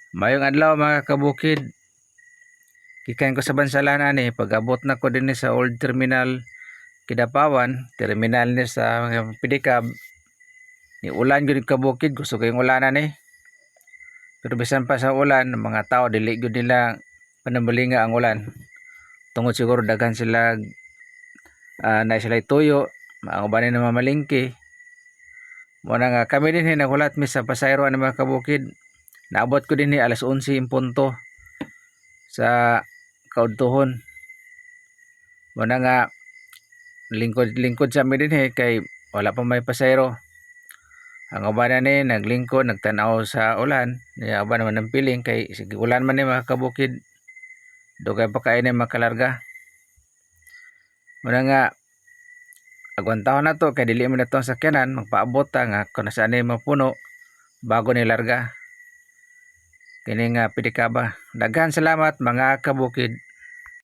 Mayong adlaw mga kabukid. Gikan ko sa Bansalan ni pag-abot na ko dinhi sa Old Terminal Kidapawan, terminal ni sa Pidikab. Ni ulan gyud kabukid, gusto ko yung ulanan ni. Pero bisan pa sa ulan, mga tao dili gyud nila panambalinga ang ulan. Tungod siguro daghan sila na sila tuyo, ang uban na mamalingki. Muna nga kami din nagulat mi sa pasayro ani mga kabukid. Naabot ko din alas 11 in punto sa kaudtuhon. Muna nga lingkod sa amin din kay wala pa may pasayro. Ang uban na ni naglingkod, nagtanaw sa ulan. Niya uban naman ng piling kay sige ulan man ni mga kabukid. Dugay pa kayo ni makalarga. Muna nga agwantahon na to kay dili man na to ang sakyanan, magpaabot ta nga kung nasaan ni mapuno bago ni larga. Kini nga Pidikaba. Daghan salamat mga kabukid.